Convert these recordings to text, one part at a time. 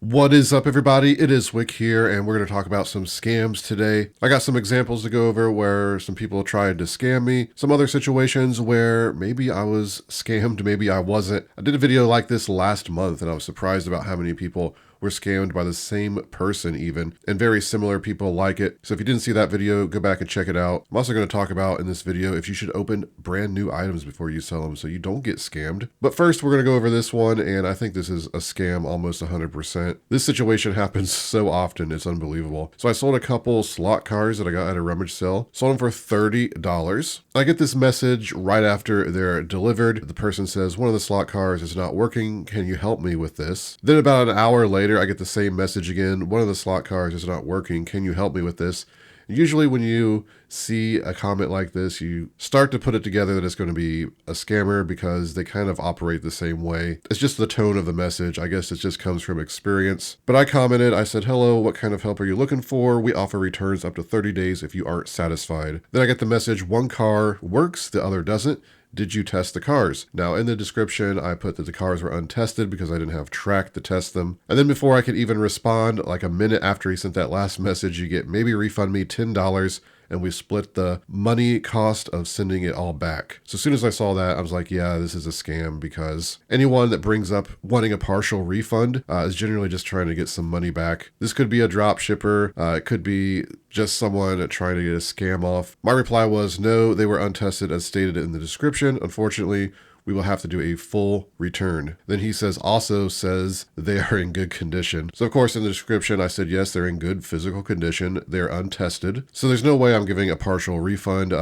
What is up, everybody? It is Wick here, and we're going to talk about some scams today. I got some examples to go over where some people tried to scam me, some other situations where maybe I was scammed, maybe I wasn't. I did a video like this last month, and I was surprised about how many people were scammed by the same person even, and very similar people like it. So if you didn't see that video, go back and check it out. I'm also going to talk about in this video if you should open brand new items before you sell them so you don't get scammed. But first, we're going to go over this one, and I think this is a scam almost 100%. This situation happens so often, it's unbelievable. So I sold a couple slot cars that I got at a rummage sale, sold them for $30. I get this message right after they're delivered. The person says, one of the slot cars is not working. Can you help me with this? Then about an hour later, I get the same message again. One of the slot cars is not working. Can you help me with this? Usually when you see a comment like this, you start to put it together that it's going to be a scammer because they kind of operate the same way. It's just the tone of the message. I guess it just comes from experience. But I commented, I said, hello, what kind of help are you looking for? We offer returns up to 30 days if you aren't satisfied. Then I get the message, one car works, the other doesn't. Did you test the cars? Now in the description, I put that the cars were untested because I didn't have track to test them. And then before I could even respond, like a minute after he sent that last message, you get maybe refund me $10 and we split the money cost of sending it all back. So as soon as I saw that, I was like, yeah, this is a scam because anyone that brings up wanting a partial refund is generally just trying to get some money back. This could be a drop shipper. It could be just someone trying to get a scam off. My reply was, no, they were untested as stated in the description. Unfortunately, we will have to do a full return. Then he says, also says they are in good condition. So of course in the description, I said, yes, they're in good physical condition. They're untested. So there's no way I'm giving a partial refund.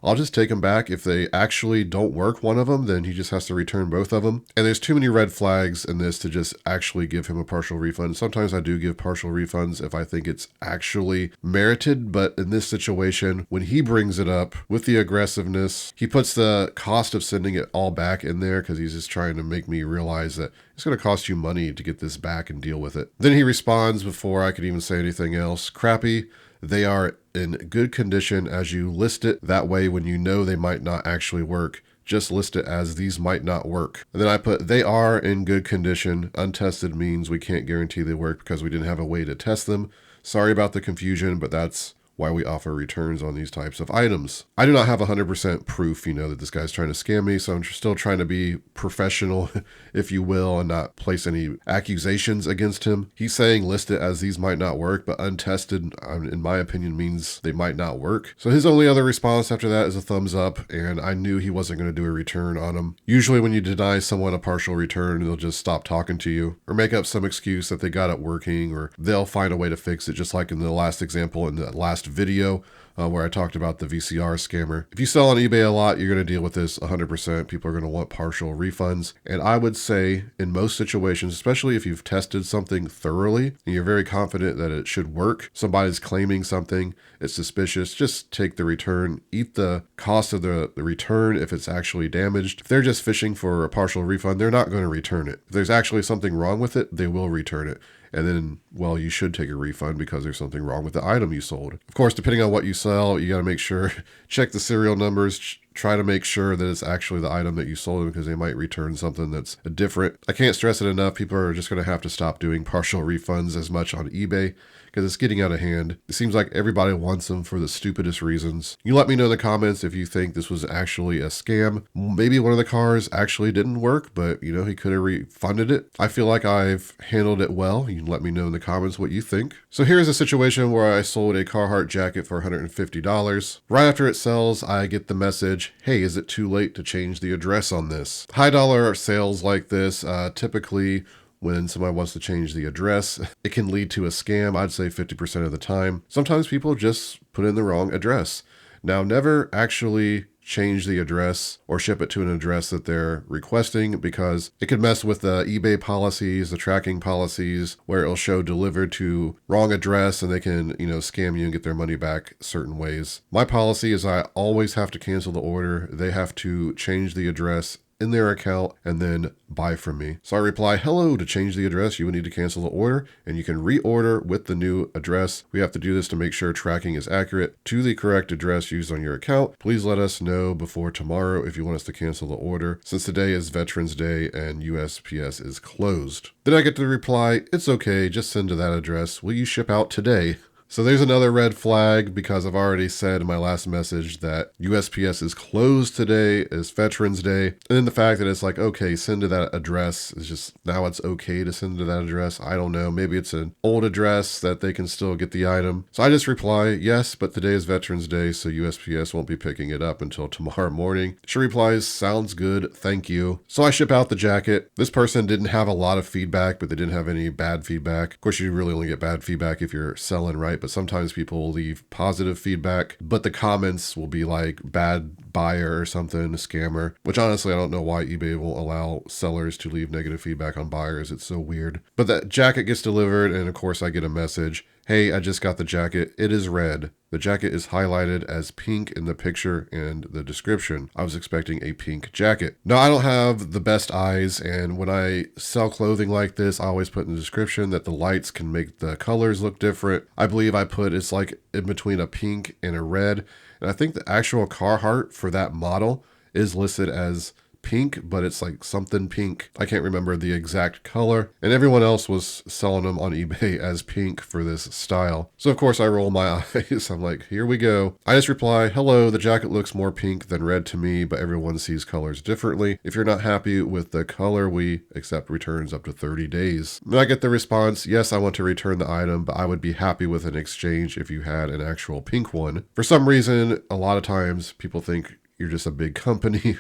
I'll just take them back. If they actually don't work, one of them, then he just has to return both of them. And there's too many red flags in this to just actually give him a partial refund. Sometimes I do give partial refunds if I think it's actually merited. But in this situation, when he brings it up with the aggressiveness, he puts the cost of sending it all back in there because he's just trying to make me realize that it's going to cost you money to get this back and deal with it. Then he responds before I could even say anything else. Crappy. They are in good condition as you list it. That way, when you know they might not actually work, just list it as these might not work. And then I put, they are in good condition. Untested means we can't guarantee they work because we didn't have a way to test them. Sorry about the confusion, but that's why we offer returns on these types of items. I do not have 100% proof, that this guy's trying to scam me, so I'm still trying to be professional, if you will, and not place any accusations against him. He's saying list it as these might not work, but untested, in my opinion, means they might not work. So his only other response after that is a thumbs up, and I knew he wasn't going to do a return on him. Usually when you deny someone a partial return, they'll just stop talking to you, or make up some excuse that they got it working, or they'll find a way to fix it, just like in the last example in the last video where I talked about the VCR scammer. If you sell on eBay a lot, you're going to deal with this 100%. People are going to want partial refunds. And I would say in most situations, especially if you've tested something thoroughly and you're very confident that it should work, somebody's claiming something, it's suspicious, just take the return, eat the cost of the return if it's actually damaged. If they're just fishing for a partial refund, they're not going to return it. If there's actually something wrong with it, they will return it. And then, well, you should take a refund because there's something wrong with the item you sold. Of course, depending on what you sell, you got to make sure, check the serial numbers, try to make sure that it's actually the item that you sold because they might return something that's different. I can't stress it enough. People are just going to have to stop doing partial refunds as much on eBay because it's getting out of hand. It seems like everybody wants them for the stupidest reasons. You let me know in the comments if you think this was actually a scam. Maybe one of the cars actually didn't work, but he could have refunded it. I feel like I've handled it well. You can let me know in the comments what you think. So here's a situation where I sold a Carhartt jacket for $150. Right after it sells, I get the message, hey, is it too late to change the address on this? High dollar sales like this, typically when somebody wants to change the address, it can lead to a scam. I'd say 50% of the time. Sometimes people just put in the wrong address. Now, never actually change the address or ship it to an address that they're requesting because it could mess with the eBay policies, the tracking policies, where it'll show delivered to wrong address and they can, scam you and get their money back certain ways. My policy is I always have to cancel the order. They have to change the address in their account and then buy from me. So I reply, hello, to change the address, you will need to cancel the order and you can reorder with the new address. We have to do this to make sure tracking is accurate to the correct address used on your account. Please let us know before tomorrow if you want us to cancel the order, since today is Veterans Day and USPS is closed. Then I get the reply, it's okay, just send to that address. Will you ship out today? So there's another red flag, because I've already said in my last message that USPS is closed today, is Veterans Day. And then the fact that it's like, okay, send to that address is just, now it's okay to send to that address. I don't know. Maybe it's an old address that they can still get the item. So I just reply, yes, but today is Veterans Day, so USPS won't be picking it up until tomorrow morning. She replies, sounds good, thank you. So I ship out the jacket. This person didn't have a lot of feedback, but they didn't have any bad feedback. Of course, you really only get bad feedback if you're selling, right? But sometimes people will leave positive feedback, but the comments will be like bad buyer or something, a scammer, which honestly, I don't know why eBay will allow sellers to leave negative feedback on buyers. It's so weird. But that jacket gets delivered, and of course I get a message. Hey, I just got the jacket. It is red. The jacket is highlighted as pink in the picture and the description. I was expecting a pink jacket. Now, I don't have the best eyes, and when I sell clothing like this, I always put in the description that the lights can make the colors look different. I believe I put it's like in between a pink and a red. And I think the actual Carhartt for that model is listed as pink, but it's like something pink. I can't remember the exact color. And everyone else was selling them on eBay as pink for this style. So of course I roll my eyes. I'm like, here we go. I just reply, hello, the jacket looks more pink than red to me, but everyone sees colors differently. If you're not happy with the color, we accept returns up to 30 days. And I get the response, yes, I want to return the item, but I would be happy with an exchange if you had an actual pink one. For some reason, a lot of times people think you're just a big company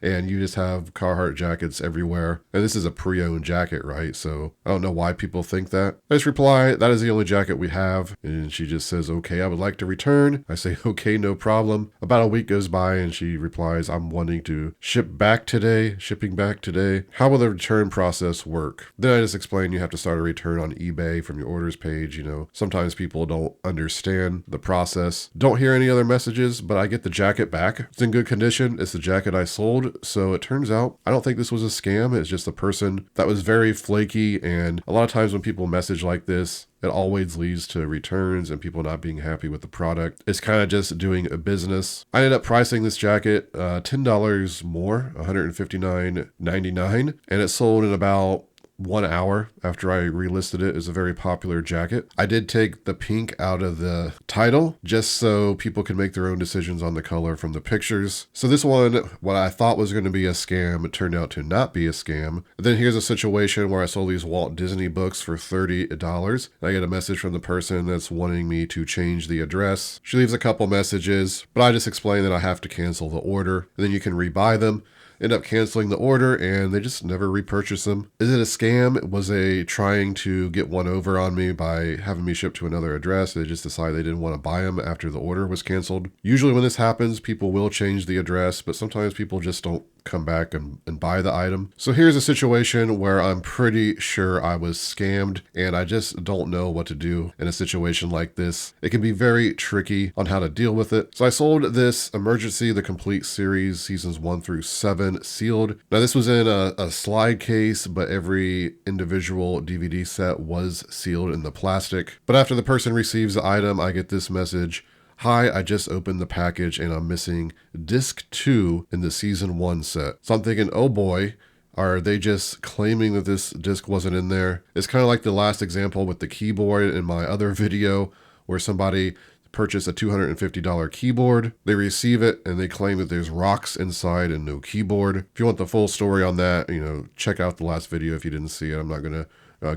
and you just have Carhartt jackets everywhere. And this is a pre-owned jacket, right? So I don't know why people think that. I just reply, that is the only jacket we have. And she just says, okay, I would like to return. I say, okay, no problem. About a week goes by and she replies, I'm wanting to shipping back today. How will the return process work? Then I just explain you have to start a return on eBay from your orders page. You know, sometimes people don't understand the process. Don't hear any other messages, but I get the jacket back. It's in good condition. It's the jacket I sold. So it turns out, I don't think this was a scam. It's just a person that was very flaky. And a lot of times when people message like this, it always leads to returns and people not being happy with the product. It's kind of just doing a business. I ended up pricing this jacket $10 more, $159.99, and it sold in about 1 hour after I relisted it. Is a very popular jacket. I did take the pink out of the title just so people could make their own decisions on the color from the pictures. So this one, what I thought was going to be a scam, it turned out to not be a scam. But then here's a situation where I sold these Walt Disney books for $30. I get a message from the person that's wanting me to change the address. She leaves a couple messages, but I just explain that I have to cancel the order, and then you can rebuy them. End up canceling the order and they just never repurchase them. Is it a scam? Was they trying to get one over on me by having me shipped to another address? They just decided they didn't want to buy them after the order was canceled. Usually when this happens, people will change the address, but sometimes people just don't come back and buy the item. So here's a situation where I'm pretty sure I was scammed and I just don't know what to do in a situation like this. It can be very tricky on how to deal with it. So I sold this Emergency, the Complete Series, seasons 1 through 7, sealed. Now this was in a slide case, but every individual DVD set was sealed in the plastic. But after the person receives the item, I get this message. Hi, I just opened the package and I'm missing disc 2 in the season 1 set. So I'm thinking, oh boy, are they just claiming that this disc wasn't in there? It's kind of like the last example with the keyboard in my other video where somebody purchased a $250 keyboard. They receive it and they claim that there's rocks inside and no keyboard. If you want the full story on that, check out the last video if you didn't see it. I'm not going to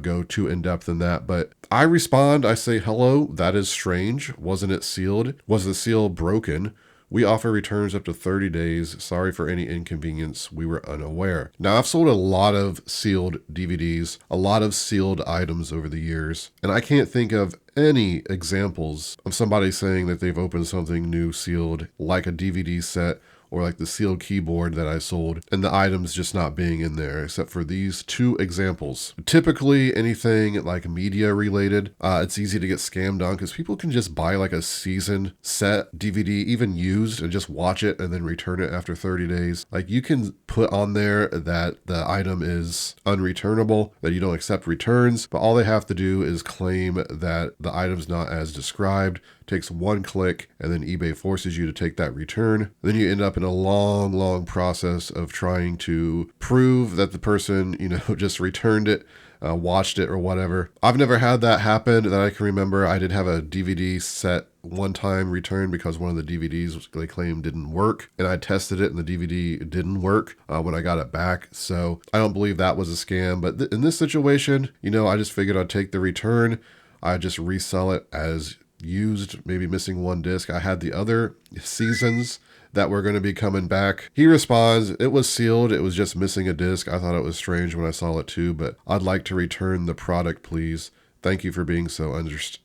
go too in depth in that, but I respond, I say, hello, that is strange. Wasn't it sealed? Was the seal broken? We offer returns up to 30 days. Sorry for any inconvenience. We were unaware. Now, I've sold a lot of sealed DVDs, a lot of sealed items over the years, and I can't think of any examples of somebody saying that they've opened something new sealed, like a DVD set or like the sealed keyboard that I sold, and the items just not being in there, except for these two examples. Typically anything like media related, it's easy to get scammed on because people can just buy like a seasoned set DVD, even used, and just watch it and then return it after 30 days. Like you can put on there that the item is unreturnable, that you don't accept returns, but all they have to do is claim that the item's not as described. Takes one click, and then eBay forces you to take that return. Then you end up in a long process of trying to prove that the person, just returned it, watched it or whatever. I've never had that happen that I can remember. I did have a DVD set one time returned because one of the DVDs they claimed didn't work, and I tested it and the DVD didn't work when I got it back. So I don't believe that was a scam. But in this situation, I just figured I'd take the return. I'd just resell it as used, maybe missing one disc. I had the other seasons that were going to be coming back. He responds, it was sealed, it was just missing a disc. I thought it was strange when I saw it too, but I'd like to return the product, please. Thank you for being so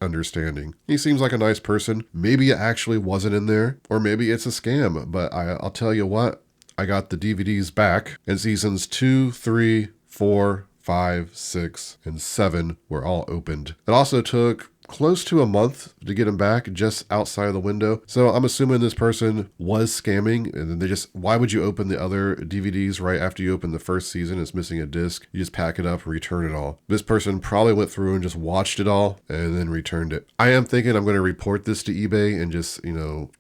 understanding. He seems like a nice person. Maybe it actually wasn't in there, or maybe it's a scam, but I'll tell you what, I got the DVDs back, and seasons 2, 3, 4, 5, 6, and 7 were all opened. It also took close to a month to get them back just outside of the window. So I'm assuming this person was scamming, and then why would you open the other DVDs right after you open the first season? It's missing a disc. You just pack it up, return it all. This person probably went through and just watched it all and then returned it. I am thinking I'm going to report this to eBay and just,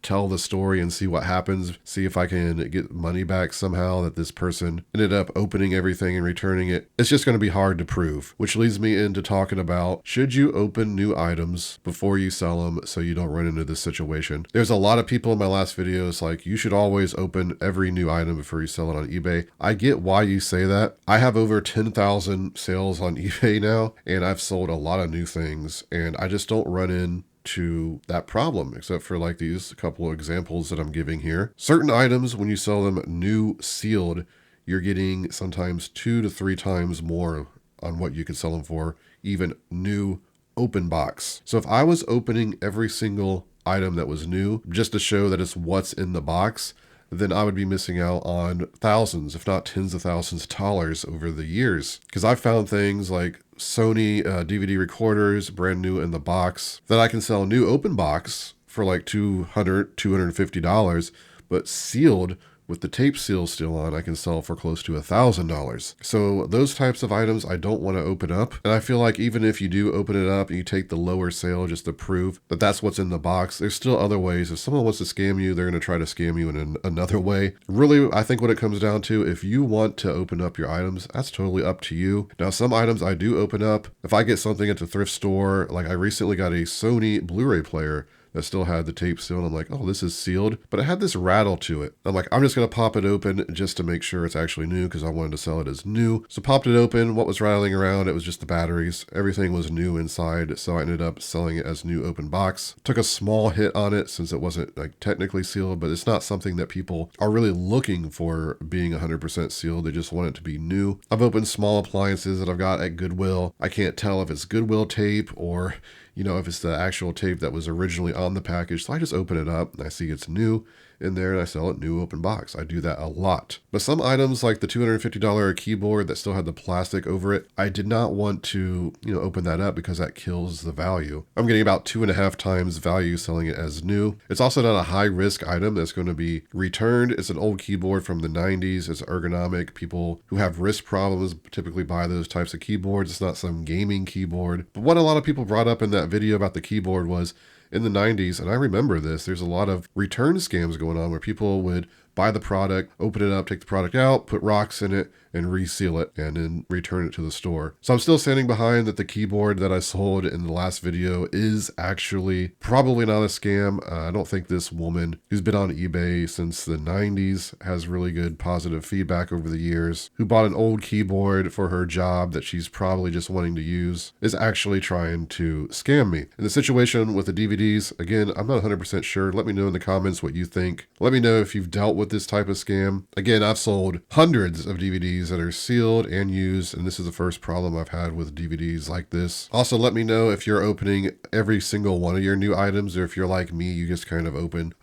tell the story and see what happens. See if I can get money back somehow that this person ended up opening everything and returning it. It's just going to be hard to prove, which leads me into talking about, should you open new items before you sell them so you don't run into this situation? There's a lot of people in my last videos like, you should always open every new item before you sell it on eBay. I get why you say that. I have over 10,000 sales on eBay now, and I've sold a lot of new things, and I just don't run into that problem, except for like these couple of examples that I'm giving here. Certain items, when you sell them new sealed, you're getting sometimes 2 to 3 times more on what you could sell them for, even new open box. So if I was opening every single item that was new just to show that it's what's in the box, then I would be missing out on thousands, if not tens of thousands of dollars over the years. Because I've found things like Sony DVD recorders, brand new in the box, that I can sell new open box for like $200, $250, but sealed with the tape seal still on, I can sell for close to $1,000. So those types of items I don't want to open up. And I feel like even if you do open it up and you take the lower sale just to prove that that's what's in the box, there's still other ways. If someone wants to scam you, they're going to try to scam you in another way. Really, I think what it comes down to, if you want to open up your items, that's totally up to you. Now, some items I do open up. If I get something at the thrift store, like I recently got a Sony Blu-ray player that still had the tape seal, and I'm like, oh, this is sealed, but it had this rattle to it. I'm like, I'm just gonna pop it open just to make sure it's actually new, because I wanted to sell it as new. So popped it open. What was rattling around? It was just the batteries. Everything was new inside, so I ended up selling it as new open box. Took a small hit on it since it wasn't like technically sealed, but it's not something that people are really looking for being 100% sealed. They just want it to be new. I've opened small appliances that I've got at Goodwill. I can't tell if it's Goodwill tape or if it's the actual tape that was originally on the package. So I just open it up and I see it's new in there and I sell it new open box. I do that a lot. But some items like the $250 keyboard that still had the plastic over it, I did not want to, open that up because that kills the value. I'm getting about 2.5 times value selling it as new. It's also not a high risk item that's going to be returned. It's an old keyboard from the 90s. It's ergonomic. People who have wrist problems typically buy those types of keyboards. It's not some gaming keyboard. But what a lot of people brought up in that video about the keyboard was, in the 90s, and I remember this, there's a lot of return scams going on where people would buy the product, open it up, take the product out, put rocks in it, and reseal it, and then return it to the store. So I'm still standing behind that the keyboard that I sold in the last video is actually probably not a scam. I don't think this woman, who's been on eBay since the 90s, has really good positive feedback over the years, who bought an old keyboard for her job that she's probably just wanting to use, is actually trying to scam me. In the situation with the DVDs, again, I'm not 100% sure. Let me know in the comments what you think. Let me know if you've dealt with this type of scam. Again, I've sold hundreds of DVDs that are sealed and used, and this is the first problem I've had with DVDs like this. Also, let me know if you're opening every single one of your new items, or if you're like me, you just kind of open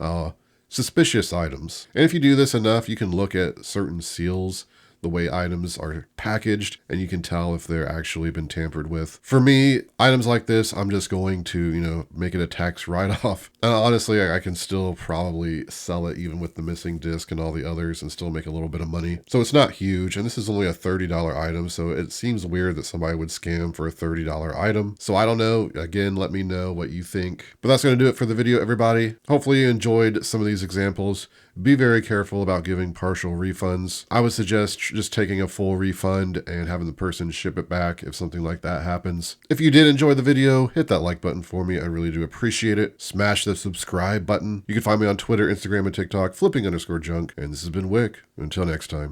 suspicious items. And if you do this enough, you can look at certain seals, the way items are packaged, and you can tell if they're actually been tampered with. For me, items like this, I'm just going to, make it a tax write-off. Honestly, I can still probably sell it even with the missing disc and all the others and still make a little bit of money. So it's not huge, and this is only a $30 item, so it seems weird that somebody would scam for a $30 item. So I don't know. Again, let me know what you think. But that's going to do it for the video, everybody. Hopefully you enjoyed some of these examples. Be very careful about giving partial refunds. I would suggest just taking a full refund and having the person ship it back if something like that happens. If you did enjoy the video, hit that like button for me. I really do appreciate it. Smash the subscribe button. You can find me on Twitter, Instagram, and TikTok, flipping_junk. And this has been Wick. Until next time.